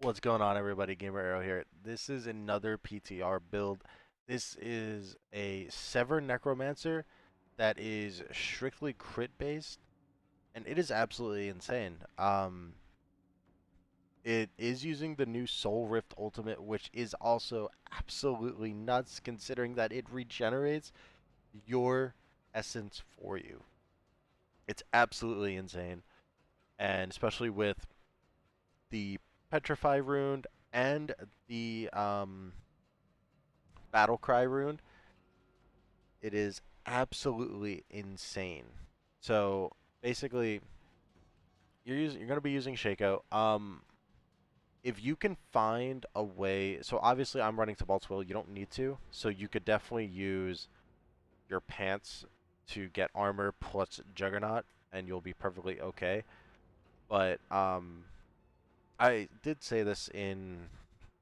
What's going on, everybody? Gamer Arrow here. This is another PTR build. This is a Sever Necromancer that is strictly crit based, and it is absolutely insane. It is using the new Soul Rift ultimate, which is also absolutely nuts, considering that it regenerates your essence for you. It's absolutely insane, and especially with the Petrify rune and the Battle Cry rune, it is absolutely insane. So basically, you're gonna be using Shaco. If you can find a way, so obviously I'm running Tibalt's Will. You don't need to, so you could definitely use your pants to get armor plus Juggernaut, and you'll be perfectly okay. But I did say this in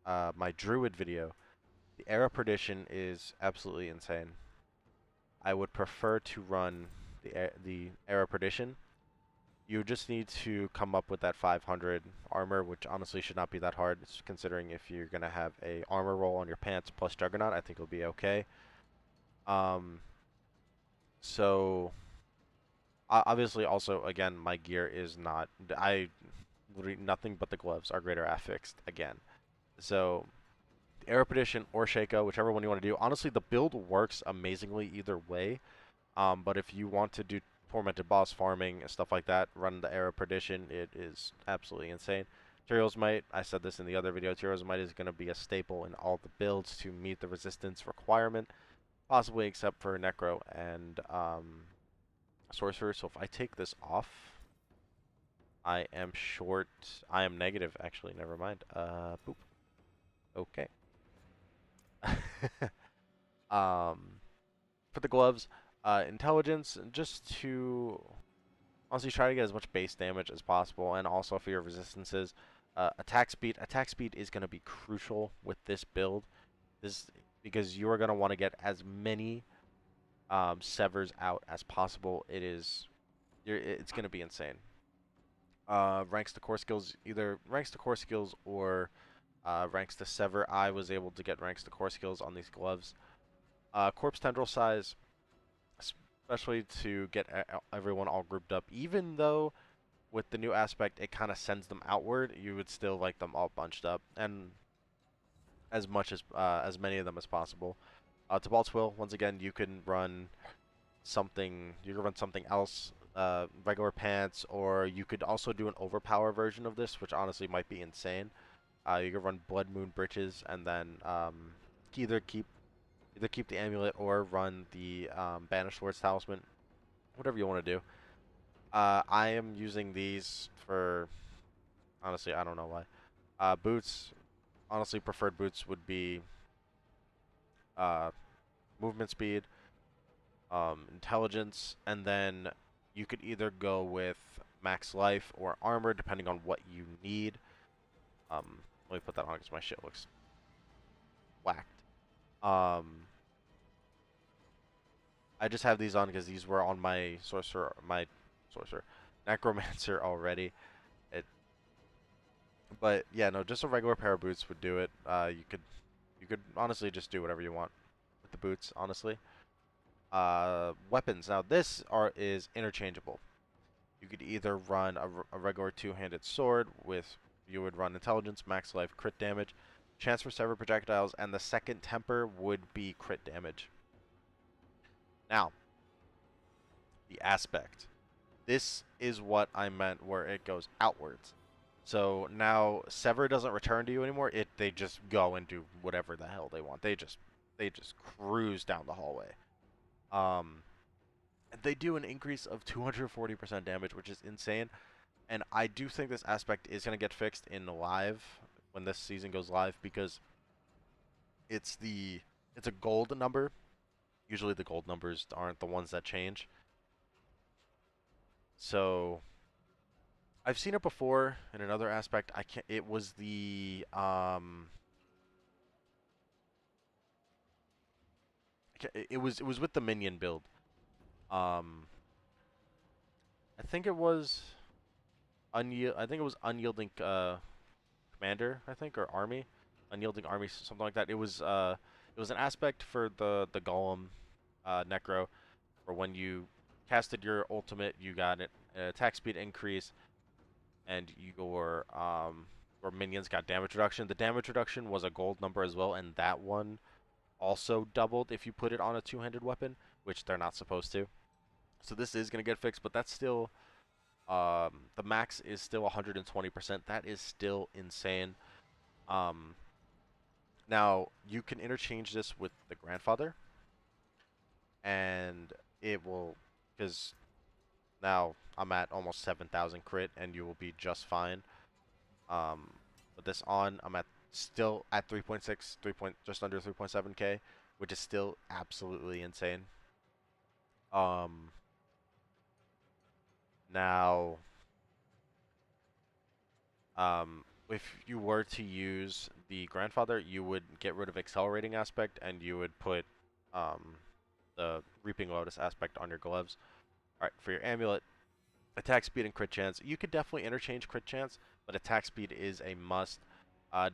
my Druid video. The Era Perdition is absolutely insane. I would prefer to run the Era Perdition. You just need to come up with that 500 armor, which honestly should not be that hard, considering if you're gonna have a armor roll on your pants plus Juggernaut, I think it'll be okay. Um, so obviously, also again, my gear is not. I literally nothing but the gloves are greater affixed again. So Era Perdition or Shaco, whichever one you want to do. Honestly, the build works amazingly either way. But if you want to do tormented boss farming and stuff like that, run the Era Perdition. It is absolutely insane. Materials Might, I said this in the other video, Materials Might is going to be a staple in all the builds to meet the resistance requirement, possibly except for Necro and Sorcerer. So if I take this off, I am short. I am negative, actually. Never mind. Boop. Okay. um, for the gloves, intelligence, just to honestly try to get as much base damage as possible, and also for your resistances. Attack speed. Attack speed is going to be crucial with this build. This because you are going to want to get as many severs out as possible. It's going to be insane. Ranks to core skills, either ranks to core skills or ranks to sever. I was able to get ranks to core skills on these gloves. Corpse tendril size, especially to get everyone all grouped up. Even though with the new aspect it kind of sends them outward, you would still like them all bunched up and as many of them as possible. Tibalt's Will, once again, you can run something. You can run something else. Regular pants, or you could also do an overpower version of this, which honestly might be insane. You could run Blood Moon Breeches and then either keep either keep the amulet or run the Banished Lord's Talisman, whatever you want to do. I am using these for honestly, I don't know why. Boots, honestly, preferred boots would be uh, movement speed, intelligence, and then you could either go with max life or armor, depending on what you need. Let me put that on because my shit looks whacked. Um, I just have these on because these were on my sorcerer, necromancer already. It, but yeah, no, just a regular pair of boots would do it. You could honestly just do whatever you want with the boots, honestly. Weapons. Now is interchangeable. You could either run a regular two-handed sword with you would run intelligence, max life, crit damage, chance for severed projectiles, and the second temper would be crit damage. Now, the aspect. This is what I meant where it goes outwards. So now Sever doesn't return to you anymore. They just go and do whatever the hell they want. They just cruise down the hallway. Um, they do an increase of 240% damage, which is insane. And I do think this aspect is going to get fixed in live when this season goes live because it's the it's a gold number. Usually the gold numbers aren't the ones that change. So I've seen it before in another aspect. I can't. It was it was with the minion build. Um, I think it was I think it was unyielding commander, I think, or army, unyielding army, something like that. It was an aspect for the golem, Necro, for when you casted your ultimate, you got an attack speed increase, and your minions got damage reduction. The damage reduction was a gold number as well, and that one also doubled if you put it on a two-handed weapon, which they're not supposed to. So this is gonna get fixed, but that's still the max is still 120%. That is still insane. Um, Now you can interchange this with the grandfather, and it will because now I'm at almost 7,000 crit, and you will be just fine. Um, with this on, I'm at still at 3.6, just under 3.7k, which is still absolutely insane. Um, Now, if you were to use the grandfather, you would get rid of accelerating aspect, and you would put um, the reaping lotus aspect on your gloves. All right, for your amulet, attack speed and crit chance. You could definitely interchange crit chance, but attack speed is a must.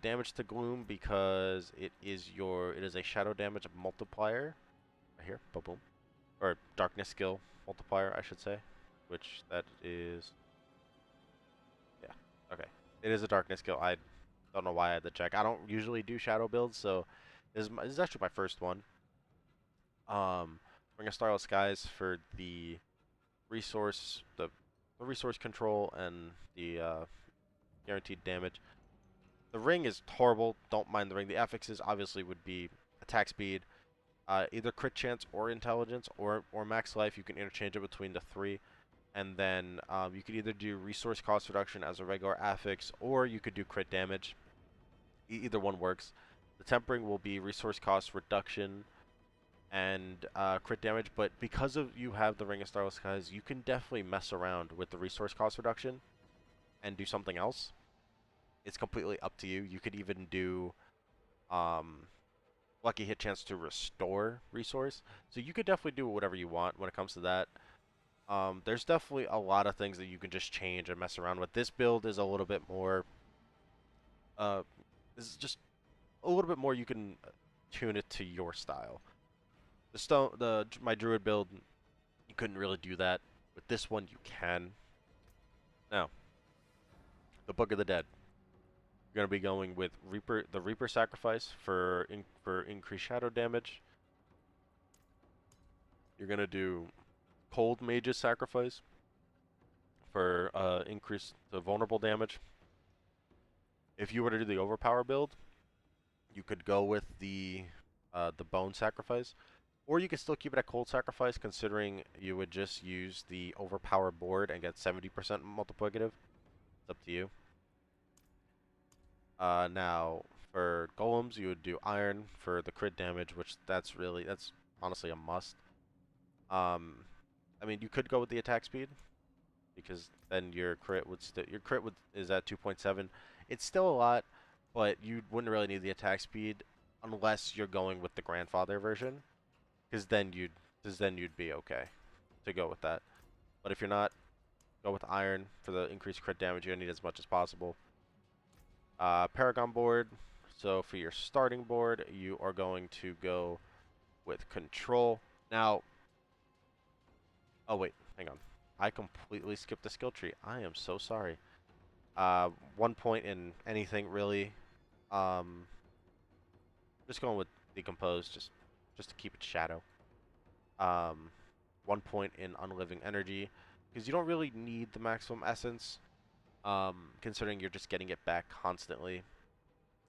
Damage to gloom because it is a shadow damage multiplier right here, boom, boom, or darkness skill multiplier, I should say, which that is, yeah, okay. It is a darkness skill. I don't know why I had to check. I don't usually do shadow builds, so this is actually my first one. Ring of Starless Skies for the resource, the resource control and the guaranteed damage. The ring is horrible. Don't mind the ring. The affixes obviously would be attack speed, either crit chance or intelligence or max life. You can interchange it between the three, and then you could either do resource cost reduction as a regular affix, or you could do crit damage. Either one works. The tempering will be resource cost reduction and crit damage, but because of you have the Ring of Starless Skies, you can definitely mess around with the resource cost reduction and do something else. It's completely up to you. You could even do um, lucky hit chance to restore resource. So you could definitely do whatever you want when it comes to that. There's definitely a lot of things that you can just change and mess around with. This build is a little bit more. Uh, this is just a little bit more. You can tune it to your style. My druid build, you couldn't really do that. With this one, you can. Now, the Book of the Dead. You're gonna be going with the Reaper sacrifice for increased shadow damage. You're gonna do Cold Mage's sacrifice for increased the vulnerable damage. If you were to do the overpower build, you could go with the bone sacrifice, or you could still keep it at cold sacrifice, considering you would just use the overpower board and get 70% multiplicative. It's up to you. Now, for golems, you would do iron for the crit damage, which that's honestly a must. I mean, you could go with the attack speed because then your crit would is at 2.7. It's still a lot, but you wouldn't really need the attack speed unless you're going with the grandfather version, because then you'd be okay to go with that. But if you're not, go with iron for the increased crit damage. You're gonna need as much as possible. Paragon board. So for your starting board, you are going to go with control. Now, oh wait, hang on. I completely skipped the skill tree. I am so sorry. 1 point in anything really. Um, just going with decompose, just to keep it shadow. Um, 1 point in unliving energy, because you don't really need the maximum essence. Considering you're just getting it back constantly.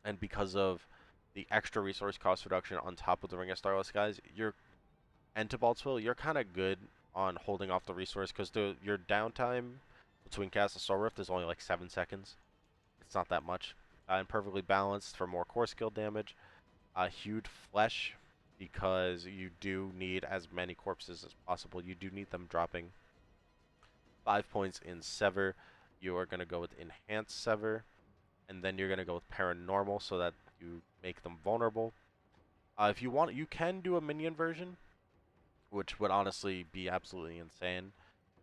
And because of the extra resource cost reduction on top of the Ring of Starless Skies, and Tibalt's Will, you're kind of good on holding off the resource because your downtime between cast and Soul Rift is only like 7 seconds. It's not that much. And perfectly balanced for more core skill damage. Hewed Flesh, because you do need as many corpses as possible. You do need them dropping. 5 points in Sever. You are going to go with Enhanced Sever. And then you're going to go with Paranormal so that you make them vulnerable. If you want, you can do a minion version, which would honestly be absolutely insane.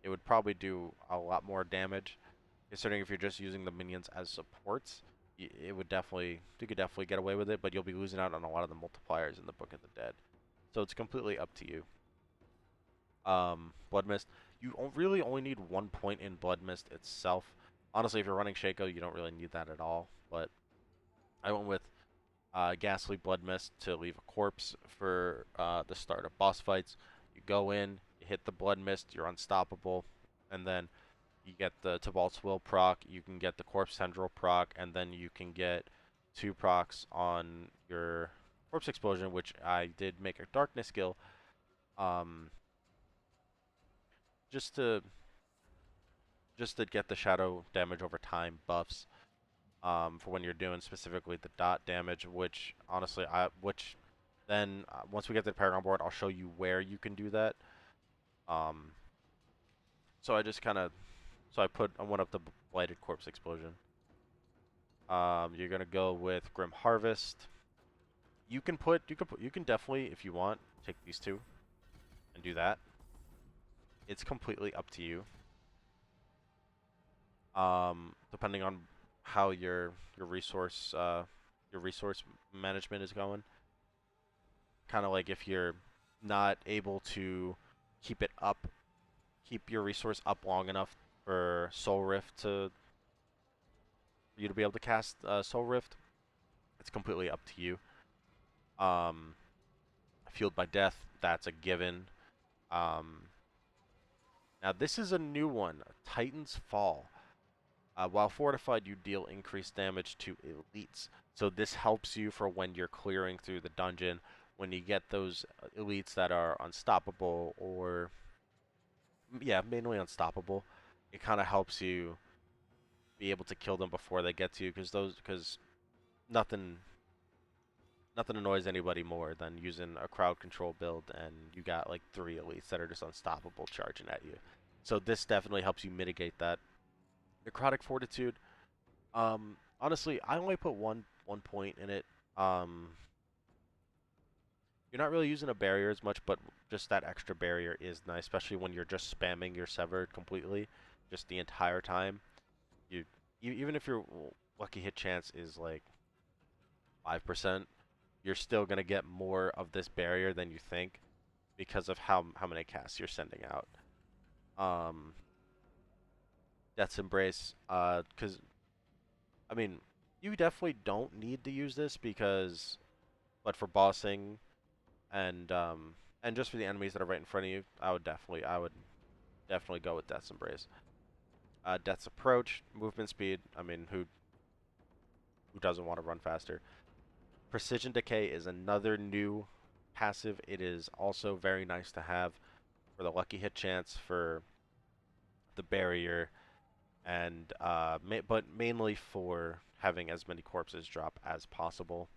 It would probably do a lot more damage, considering if you're just using the minions as supports. it would definitely, you could definitely get away with it, but you'll be losing out on a lot of the multipliers in the Book of the Dead. So it's completely up to you. Blood Mist, really only need 1 point in Blood Mist itself. Honestly, if you're running Shaco, you don't really need that at all. But I went with Ghastly Blood Mist to leave a corpse for the start of boss fights. You go in, you hit the Blood Mist, you're unstoppable, and then you get the Tibalt's Will proc, you can get the Corpse Tendril proc, and then you can get 2 procs on your Corpse Explosion, which I did make a Darkness skill, um, just to get the shadow damage over time buffs, for when you're doing specifically the dot damage, which honestly, then once we get to the Paragon board, I'll show you where you can do that. Um, so I just kind of, I went up the Blighted Corpse Explosion. You're gonna go with Grim Harvest. You can definitely, if you want, take these two and do that. It's completely up to you. Depending on how your resource management is going. Kind of like if you're not able to keep it up, keep your resource up long enough for Soul Rift for you to be able to cast Soul Rift. It's completely up to you. Um, Fueled by Death, that's a given. Now this is a new one, Titan's Fall. While fortified, you deal increased damage to elites. So this helps you for when you're clearing through the dungeon, when you get those elites that are unstoppable, or yeah, mainly unstoppable. It kind of helps you be able to kill them before they get to you, because nothing annoys anybody more than using a crowd control build and you got like 3 elites that are just unstoppable charging at you. So this definitely helps you mitigate that. Necrotic Fortitude. Honestly, I only put one point in it. Um, you're not really using a barrier as much, but just that extra barrier is nice, especially when you're just spamming your severed completely, just the entire time. You even if your lucky hit chance is like 5%, you're still gonna get more of this barrier than you think because of how many casts you're sending out. Um, Death's Embrace, because I mean, you definitely don't need to use this because, but for bossing and just for the enemies that are right in front of you, I would definitely go with Death's Embrace. Death's Approach, movement speed. I mean, who doesn't want to run faster? Precision Decay is another new passive. It is also very nice to have for the lucky hit chance, for the barrier, and but mainly for having as many corpses drop as possible.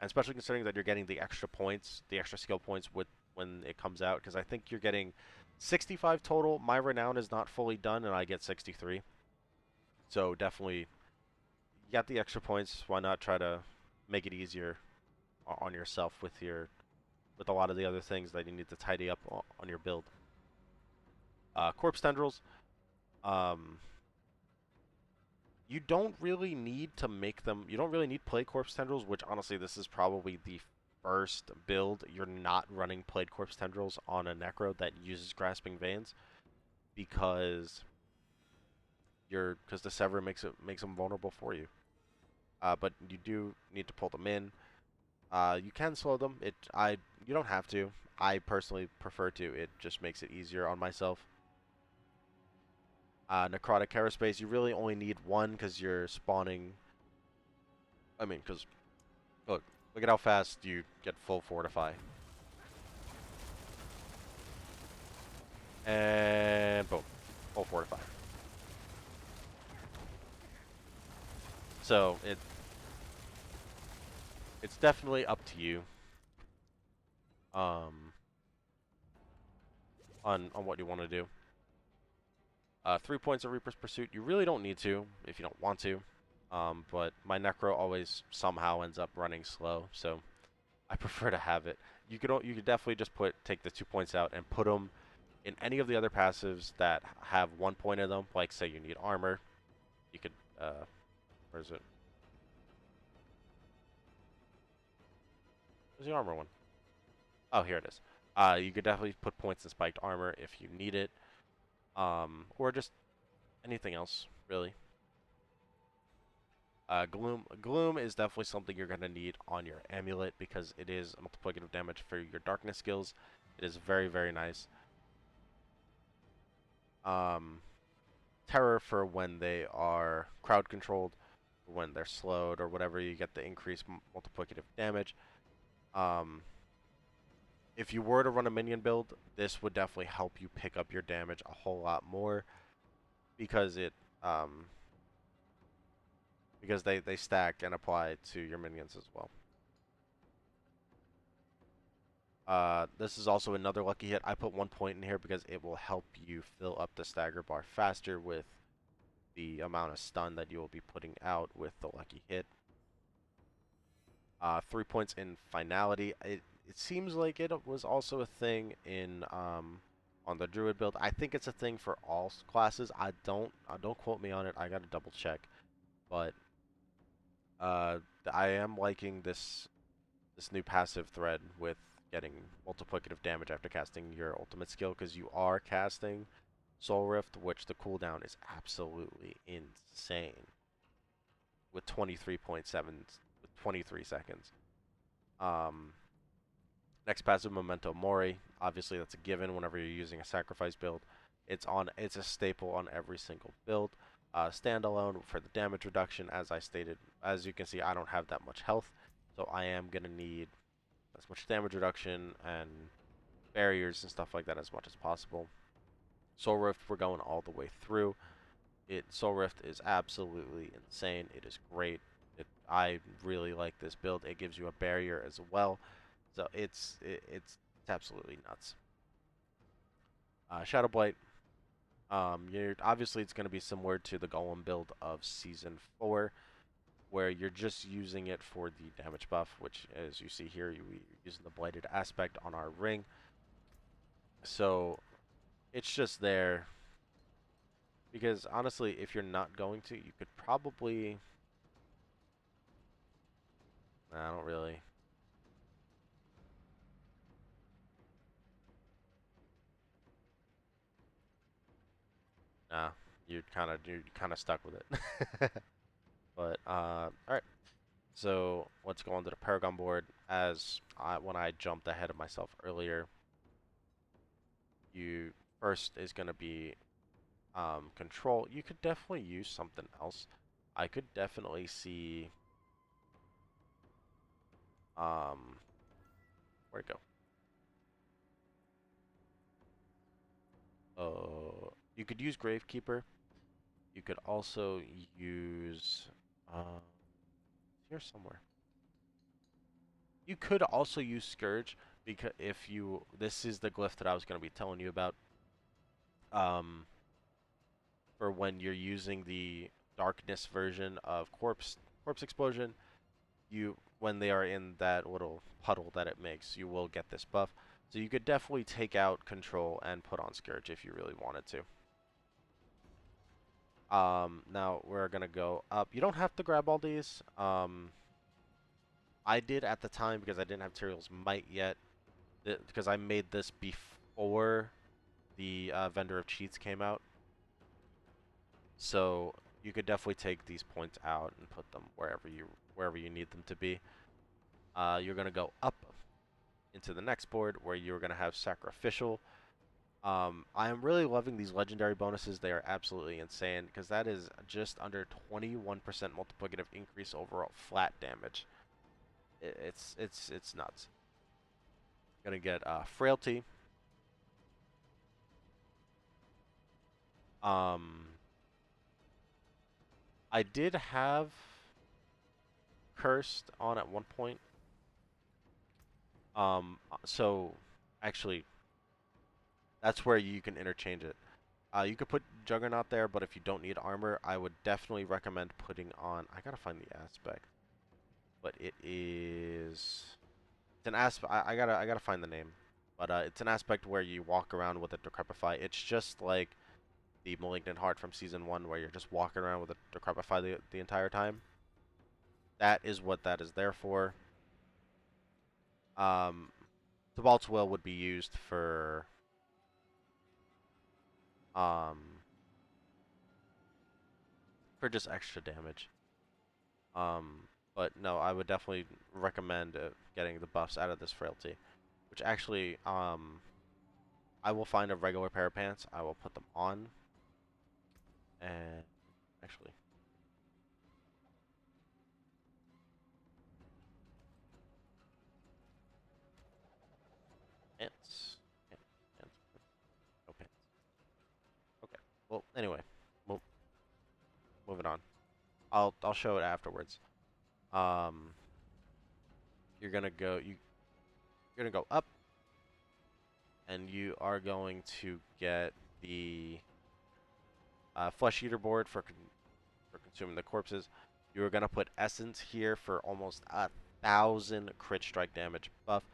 And especially considering that you're getting the extra points, the extra skill points with when it comes out, because I think you're getting 65 total. My renown is not fully done, and I get 63. So definitely, you got the extra points. Why not try to make it easier on yourself with a lot of the other things that you need to tidy up on your build. Corpse tendrils. Um, you don't really need to make them. You don't really need play corpse tendrils, which honestly, this is probably the first build you're not running played corpse tendrils on a necro that uses grasping veins, because the sever makes them vulnerable for you. But you do need to pull them in. You can slow them. You don't have to. I personally prefer to. It just makes it easier on myself. Necrotic Aerospace, you really only need one because you're spawning. I mean, because look at how fast you get full fortify. And boom, full fortify. So it's definitely up to you, um, on what you want to do. 3 points of Reaper's Pursuit. You really don't need to if you don't want to. But my Necro always somehow ends up running slow, so I prefer to have it. You could definitely just take the 2 points out and put them in any of the other passives that have 1 point in them. Like say you need armor, you could where is it? Where's the armor one? Oh, here it is. You could definitely put points in spiked armor if you need it. Or just anything else, really. Gloom is definitely something you're going to need on your amulet because it is multiplicative damage for your darkness skills. It is very, very nice. Terror for when they are crowd controlled, when they're slowed, or whatever, you get the increased multiplicative damage. Um, if you were to run a minion build, this would definitely help you pick up your damage a whole lot more because um, they stack and apply to your minions as well. This is also another lucky hit. I put 1 point in here because it will help you fill up the stagger bar faster with the amount of stun that you will be putting out with the lucky hit. 3 points in finality. It seems like it was also a thing in on the druid build. I think it's a thing for all classes. Don't quote me on it. I gotta double check. But I am liking this new passive thread with getting multiplicative damage after casting your ultimate skill because you are casting Soul Rift, which the cooldown is absolutely insane with 23.7 with 23 seconds. Um, Next passive, Memento Mori. Obviously, that's a given whenever you're using a sacrifice build. It's a staple on every single build. Standalone for the damage reduction, as I stated. As you can see, I don't have that much health, so I am gonna need as much damage reduction and barriers and stuff like that as much as possible. Soul Rift, we're going all the way through. Soul Rift is absolutely insane. It is great. I really like this build. It gives you a barrier as well. So it's absolutely nuts. Shadow Blight. Obviously it's going to be similar to the Golem build of Season 4, where you're just using it for the damage buff, which, as you see here, you're using the Blighted aspect on our ring. So it's just there because honestly, if you're not going to, you could probably. Nah, I don't really. Nah, you're kind of stuck with it. But all right. So let's go on to the Paragon board. When I jumped ahead of myself earlier, you first is going to be control. You could definitely use something else. I could definitely see um, where'd it go? You could use Gravekeeper. You could also use here somewhere. You could also use Scourge because if you this is the glyph that I was going to be telling you about. For when you're using the darkness version of corpse explosion, when they are in that little puddle that it makes, you will get this buff. So you could definitely take out control and put on Scourge if you really wanted to. Now we're gonna go up. You don't have to grab all these. I did at the time because I didn't have Tyrael's Might yet, because I made this before the Vendor of Cheats came out. So you could definitely take these points out and put them wherever you need them to be. You're gonna go up into the next board where you're gonna have Sacrificial. I am really loving these legendary bonuses. They are absolutely insane because that is just under 21% multiplicative increase overall flat damage. It's nuts. Gonna get Frailty. Um, I did have Cursed on at one point. So actually, that's where you can interchange it. You could put Juggernaut there, but if you don't need armor, I would definitely recommend putting on. I gotta find the aspect, but it is. It's an aspect. I gotta find the name, but it's an aspect where you walk around with a Decrepify. It's just like the Malignant Heart from Season 1, where you're just walking around with a Decrepify the entire time. That is what that is there for. Thibault's Will would be used um for just extra damage. But no, I would definitely recommend getting the buffs out of this frailty, which actually I will find a regular pair of pants. I will put them on, and actually pants, pants, pants, no pants. Okay. Well, anyway, mo moving on. I'll show it afterwards. Um, you're gonna go up, and you are going to get the flesh eater board for consuming the corpses. You are gonna put essence here for almost 1,000 crit strike damage buff,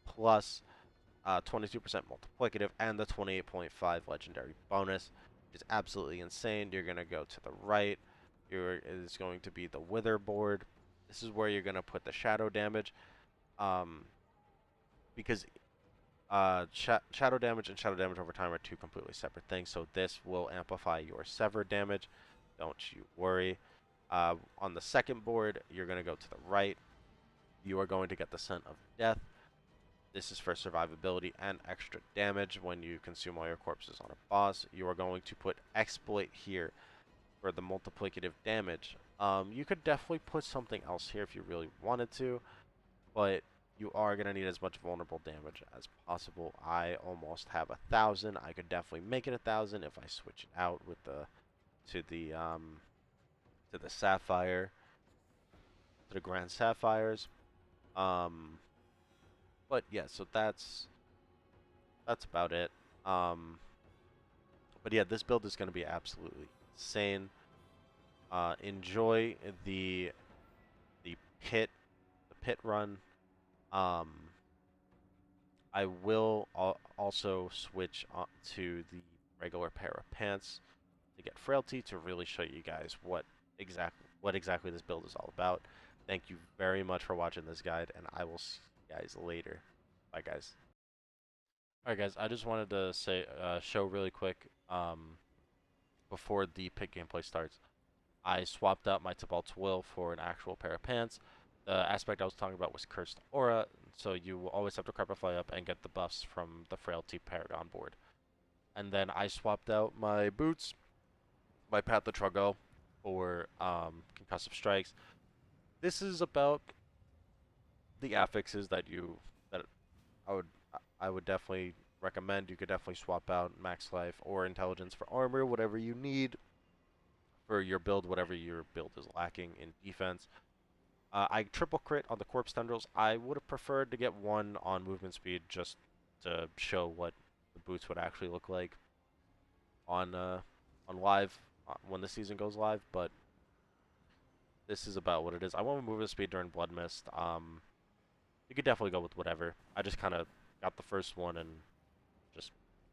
plus 22% multiplicative, and the 28.5 legendary bonus, which is absolutely insane. You're gonna go to the right. It is going to be the wither board. This is where you're gonna put the shadow damage, um, because shadow damage and shadow damage over time are two completely separate things. So this will amplify your sever damage. Don't you worry. On the second board, you're going to go to the right. You are going to get the Scent of Death. This is for survivability and extra damage when you consume all your corpses on a boss. You are going to put Exploit here for the multiplicative damage. You could definitely put something else here if you really wanted to, but you are going to need as much vulnerable damage as possible. I almost have 1,000. I could definitely make it 1,000 if I switch it out with the to the to the sapphire, to the grand sapphires. Um, but yeah, so that's about it. Um, but yeah, this build is going to be absolutely insane. Enjoy the pit the pit run. Um, I will also switch to the regular pair of pants to get frailty to really show you guys what exactly this build is all about. Thank you very much for watching this guide, and I will see you guys later. Bye, guys. All right, guys. I just wanted to show really quick before the pick gameplay starts. I swapped out my Tibalt's Will for an actual pair of pants. The aspect I was talking about was Cursed Aura, so you will always have to Crepify up and get the buffs from the Frailty Paragon board. And then I swapped out my boots, my Path of Truggle, for Concussive Strikes. This is about the affixes that I would I would definitely recommend. You could definitely swap out Max Life or Intelligence for armor, whatever you need for your build, whatever your build is lacking in defense. I triple crit on the Corpse Tendrils. I would have preferred to get one on movement speed just to show what the boots would actually look like on live when the season goes live, but this is about what it is. I went with movement speed during Blood Mist. You could definitely go with whatever. I just kind of got the first one and just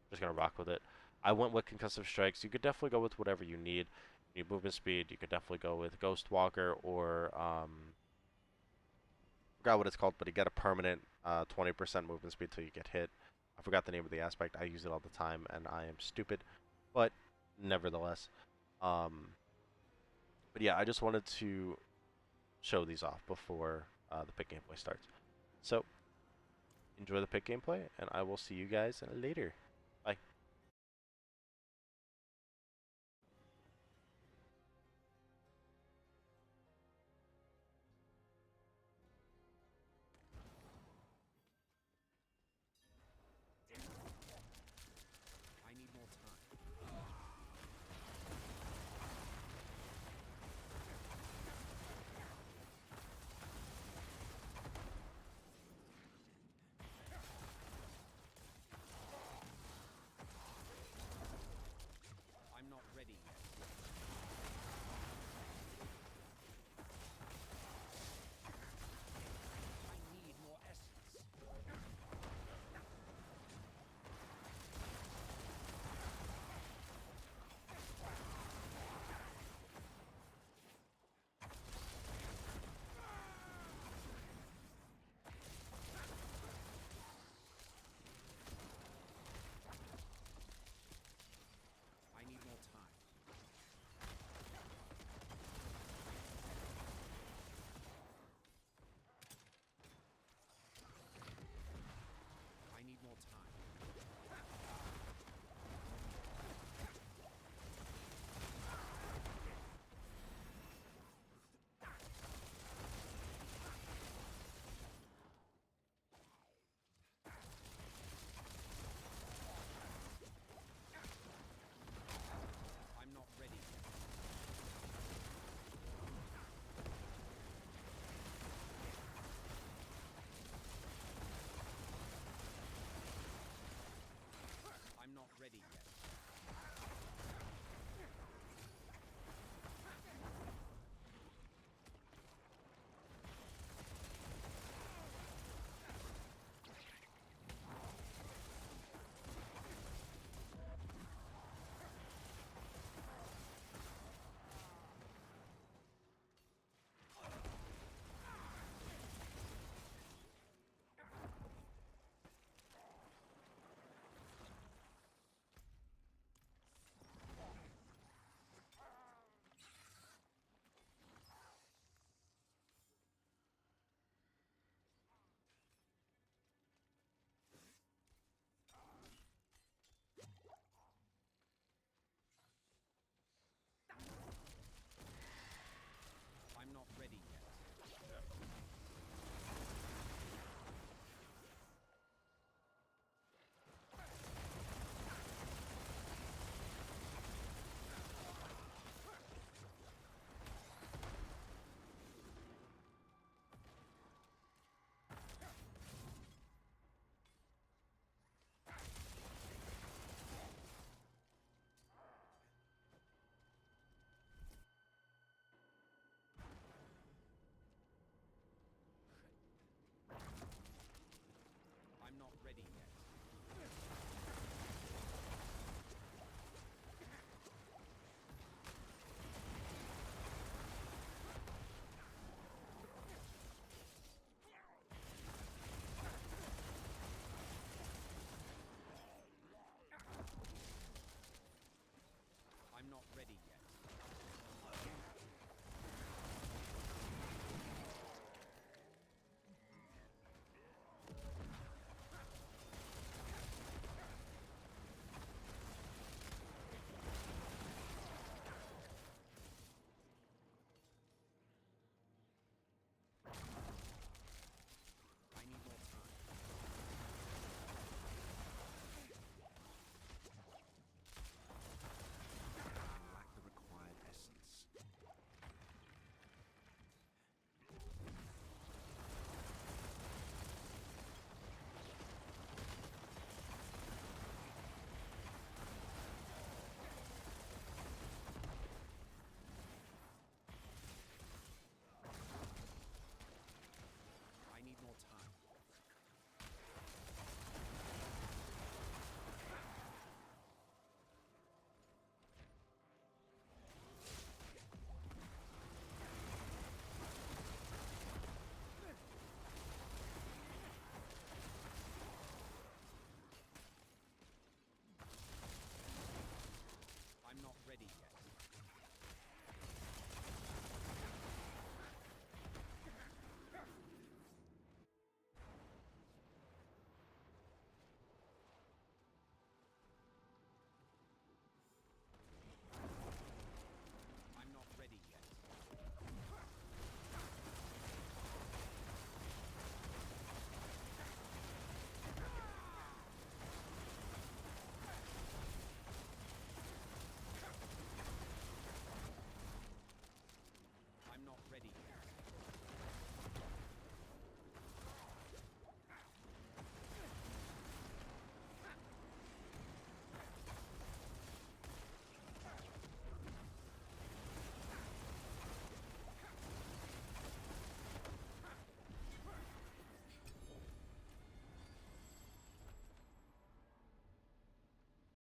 just gonna rock with it. I went with Concussive Strikes. You could definitely go with whatever you need. You need movement speed. You could definitely go with Ghost Walker or forgot what it's called, but you get a permanent 20% movement speed till you get hit. I forgot the name of the aspect. I use it all the time, and I am stupid, but nevertheless. Um, but yeah, I just wanted to show these off before the pick gameplay starts. So enjoy the pick gameplay, and I will see you guys later.